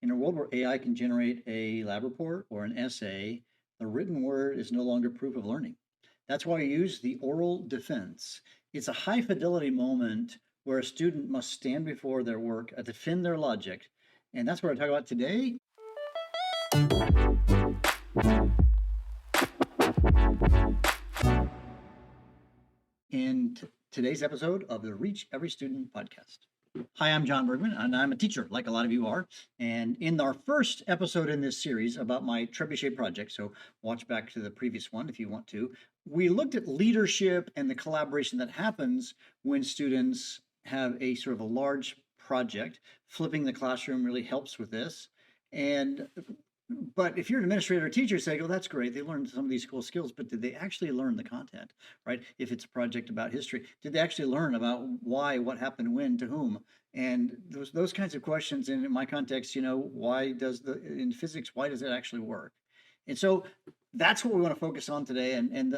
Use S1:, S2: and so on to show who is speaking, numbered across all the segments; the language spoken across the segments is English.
S1: In a world where AI can generate a lab report or an essay, the written word is no longer proof of learning. That's why I use the oral defense. It's a high fidelity moment where a student must stand before their work, defend their logic. And that's what I talk about today. In today's episode of the Reach Every Student podcast. Hi, I'm John Bergman, and I'm a teacher, like a lot of you are. And in our first episode in this series about my Trebuchet project, so watch back to the previous one if you want to, we looked at leadership and the collaboration that happens when students have a sort of a large project. Flipping the classroom really helps with this. But if you're an administrator or teacher, say, oh, that's great. They learned some of these cool skills, but did they actually learn the content, right? If it's a project about history, did they actually learn about why, what happened, when, to whom? And those kinds of questions. And in my context, why does in physics, why does it actually work? And so that's what we want to focus on today. And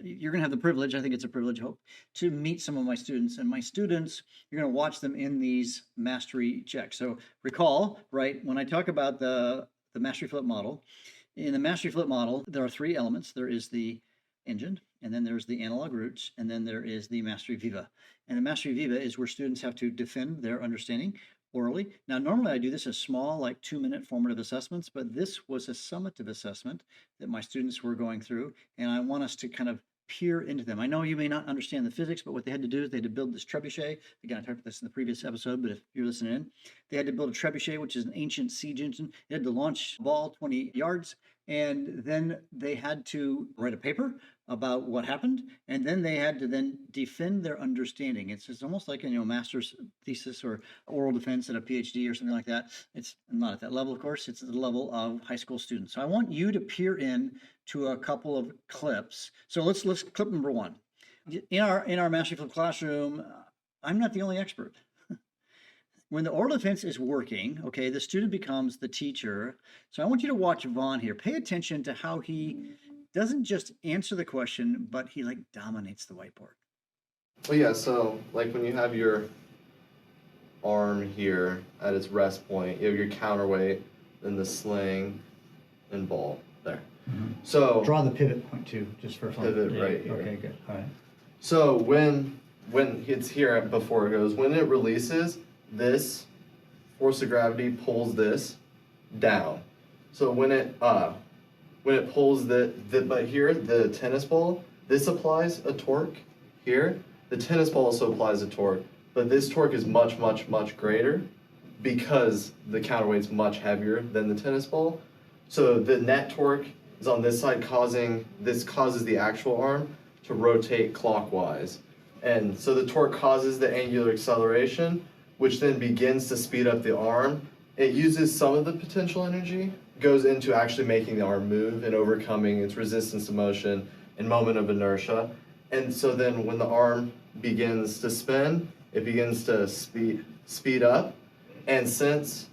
S1: you're going to have the privilege, I think it's a privilege, hope, to meet some of my students. And my students, you're going to watch them in these mastery checks. So recall, right, when I talk about the MasteryFlip model. In the MasteryFlip model, there are three elements. There is the engine, and then there's the analog roots, and then there is the Mastery Viva. And the Mastery Viva is where students have to defend their understanding orally. Now, normally I do this as small, like 2-minute formative assessments, but this was a summative assessment that my students were going through, and I want us to kind of peer into them. I know you may not understand the physics, but what they had to do is they had to build this trebuchet. Again, I talked about this in the previous episode, but if you're listening in, they had to build a trebuchet, which is an ancient siege engine. They had to launch a ball 20 yards, and then they had to write a paper about what happened, and then they had to then defend their understanding. It's almost like a master's thesis or oral defense at a PhD or something like that. It's not at that level, of course. It's at the level of high school students. So I want you to peer in to a couple of clips. So let's clip number one. In our MasteryFlip classroom, I'm not the only expert. When the oral defense is working, okay, the student becomes the teacher. So I want you to watch Vaughn here. Pay attention to how he doesn't just answer the question, but he like dominates the whiteboard.
S2: Well, yeah, so like when you have your arm here at its rest point, you have your counterweight, then the sling and ball there.
S1: Mm-hmm.
S2: So
S1: draw the pivot point too, just for fun.
S2: Pivot right here.
S1: Okay, good. All right.
S2: So when it's here before it goes, when it releases, this force of gravity pulls this down. So when it pulls but here the tennis ball, this applies a torque here. The tennis ball also applies a torque, but this torque is much, much, much greater because the counterweight's much heavier than the tennis ball. So the net torque is on this side causes the actual arm to rotate clockwise. And so the torque causes the angular acceleration, which then begins to speed up the arm. It uses some of the potential energy, goes into actually making the arm move and overcoming its resistance to motion and moment of inertia. And so then when the arm begins to spin, it begins to speed up. And since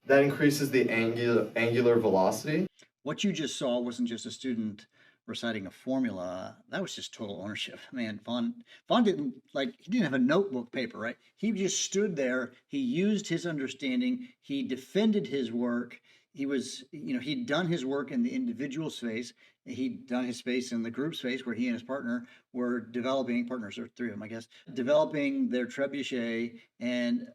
S2: that increases the angular velocity.
S1: What you just saw wasn't just a student reciting a formula. That was just total ownership. Man, Vaughn didn't he didn't have a notebook paper, right? He just stood there. He used his understanding. He defended his work. He was, he'd done his work in the individual space. He'd done his space in the group space where he and his partner were developing, partners, or three of them, I guess, developing their trebuchet. And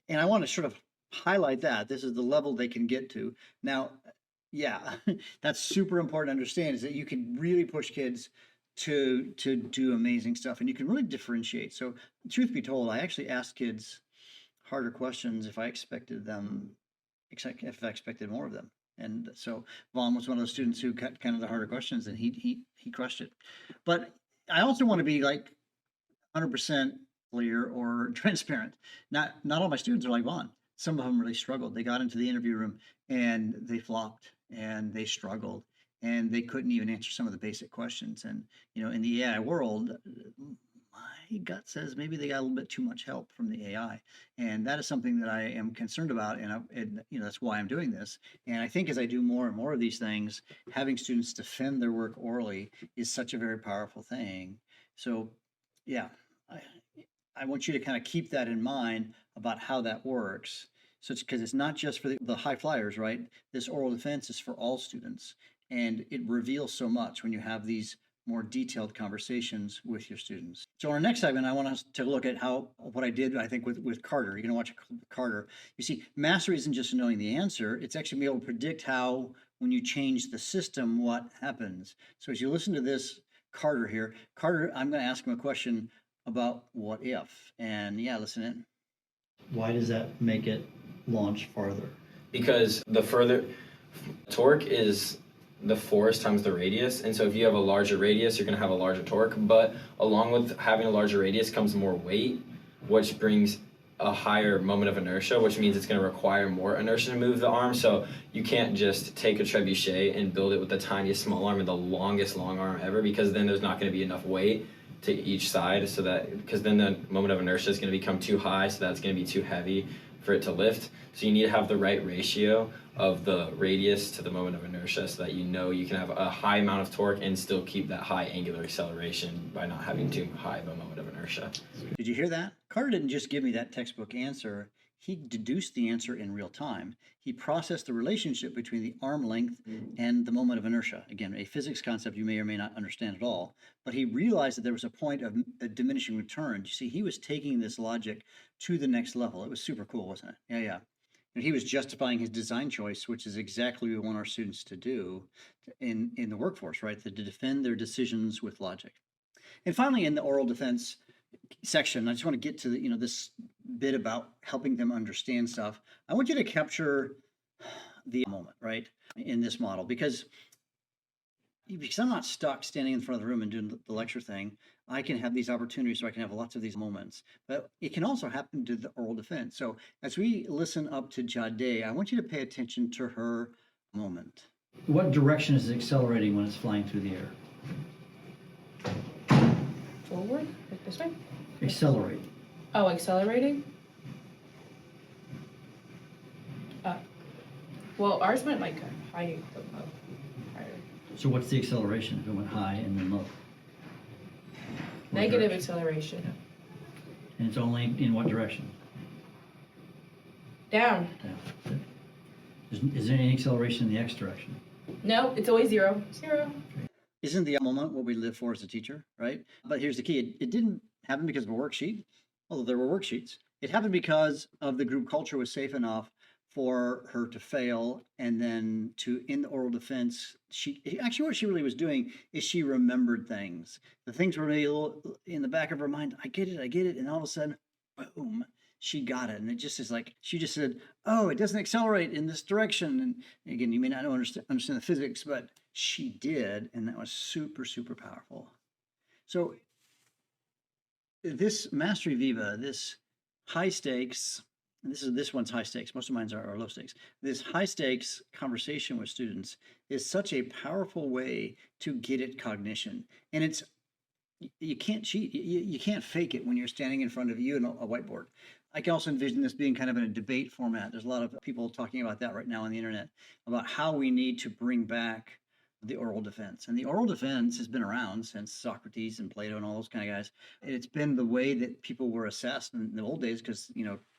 S1: I want to sort of highlight that. This is the level they can get to. Now, yeah, that's super important to understand, is that you can really push kids to do amazing stuff, and you can really differentiate. So truth be told, I actually asked kids harder questions if I expected more of them. And so Vaughn was one of those students who got kind of the harder questions, and he crushed it. But I also want to be like 100% clear or transparent. Not all my students are like Vaughn. Some of them really struggled. They got into the interview room and they flopped and they struggled and they couldn't even answer some of the basic questions. And, in the AI world, my gut says maybe they got a little bit too much help from the AI. And that is something that I am concerned about. And that's why I'm doing this. And I think as I do more and more of these things, having students defend their work orally is such a very powerful thing. So, yeah, I want you to kind of keep that in mind about how that works. So it's because it's not just for the high flyers, right? This oral defense is for all students. And it reveals so much when you have these more detailed conversations with your students. So in our next segment, I want us to look at what I did, I think, with Carter. You're going to watch Carter. You see, mastery isn't just knowing the answer. It's actually being able to predict how, when you change the system, what happens. So as you listen to this Carter here, Carter, I'm going to ask him a question about what if. And yeah, listen in. Why does that make it launch farther?
S3: Because the further torque is the force times the radius, and so if you have a larger radius, you're going to have a larger torque, but along with having a larger radius comes more weight, which brings a higher moment of inertia, which means it's going to require more inertia to move the arm. So you can't just take a trebuchet and build it with the tiniest small arm and the longest long arm ever, because then there's not going to be enough weight to each side, so that, because then the moment of inertia is going to become too high, so that's going to be too heavy for it to lift. So you need to have the right ratio of the radius to the moment of inertia, so that you know you can have a high amount of torque and still keep that high angular acceleration by not having too high of a moment of inertia.
S1: Did you hear that? Carter didn't just give me that textbook answer. He deduced the answer in real time. He processed the relationship between the arm length and the moment of inertia. Again, a physics concept you may or may not understand at all, but he realized that there was a point of a diminishing return. You see, he was taking this logic to the next level. It was super cool, wasn't it? Yeah. And he was justifying his design choice, which is exactly what we want our students to do in the workforce, right? To defend their decisions with logic. And finally, in the oral defense section, I just want to get to this bit about helping them understand stuff. I want you to capture the moment, right, in this model, because I'm not stuck standing in front of the room and doing the lecture thing. I can have these opportunities, so I can have lots of these moments, but it can also happen to the oral defense. So as we listen up to Jade, I want you to pay attention to her moment. What direction is it accelerating when it's flying through the air?
S4: Forward? Like this way?
S1: Accelerate.
S4: Oh, accelerating? Well, ours went like high, higher.
S1: So what's the acceleration if it went high and then low?
S4: Negative acceleration.
S1: And it's only in what direction?
S4: Down.
S1: Down. Is there any acceleration in the x direction?
S4: No, it's always zero. Zero.
S1: Isn't the moment what we live for as a teacher, right? But here's the key. It didn't happen because of a worksheet, although there were worksheets. It happened because of the group culture was safe enough for her to fail, and then in the oral defense, what she really was doing is she remembered things. The things were maybe a little in the back of her mind. I get it, and all of a sudden, boom, she got it. And it just is like she just said, "Oh, it doesn't accelerate in this direction." And again, you may not understand the physics, but she did, and that was super, super powerful. So this Mastery Viva, this high stakes. And this one's high stakes. Most of mine are low stakes. This high stakes conversation with students is such a powerful way to get at cognition. And you can't cheat. You can't fake it when you're standing in front of you and a whiteboard. I can also envision this being kind of in a debate format. There's a lot of people talking about that right now on the internet, about how we need to bring back the oral defense. And the oral defense has been around since Socrates and Plato and all those kind of guys. It's been the way that people were assessed in the old days, because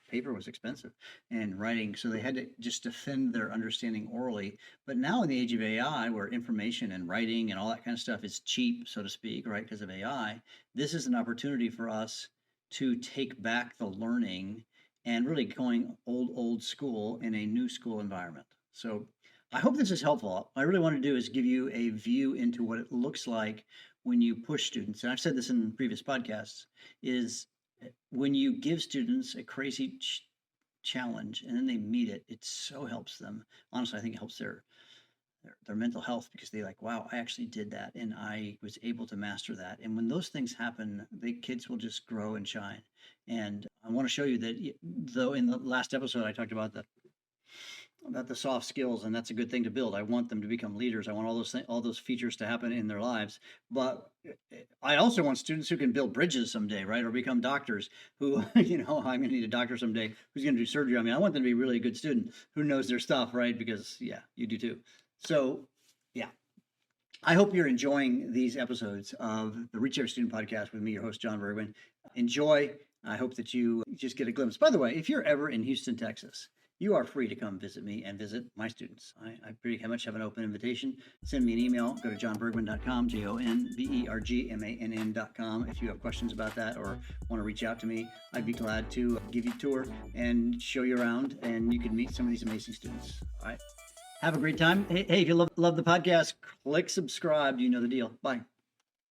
S1: paper was expensive and writing, so they had to just defend their understanding orally. But now in the age of AI, where information and writing and all that kind of stuff is cheap, so to speak, right, because of AI, this is an opportunity for us to take back the learning and really going old school in a new school environment. So I hope this is helpful. What I really want to do is give you a view into what it looks like when you push students. And I've said this in previous podcasts, is when you give students a crazy challenge and then they meet it, it so helps them. Honestly, I think it helps their mental health, because they like, wow, I actually did that and I was able to master that. And when those things happen, the kids will just grow and shine. And I want to show you that, though in the last episode I talked about the soft skills, and that's a good thing to build. I want them to become leaders. I want all those features to happen in their lives. But I also want students who can build bridges someday, right? Or become doctors who, I'm going to need a doctor someday who's going to do surgery. I mean, I want them to be really a good student who knows their stuff, right? Because yeah, you do too. So yeah, I hope you're enjoying these episodes of the Reach Every Student podcast with me, your host, John Bergman. Enjoy. I hope that you just get a glimpse. By the way, if you're ever in Houston, Texas, you are free to come visit me and visit my students. I pretty much have an open invitation. Send me an email. Go to johnbergman.com, JONBERGMANN.com. If you have questions about that or want to reach out to me, I'd be glad to give you a tour and show you around, and you can meet some of these amazing students. All right. Have a great time. Hey, if you love the podcast, click subscribe. You know the deal. Bye.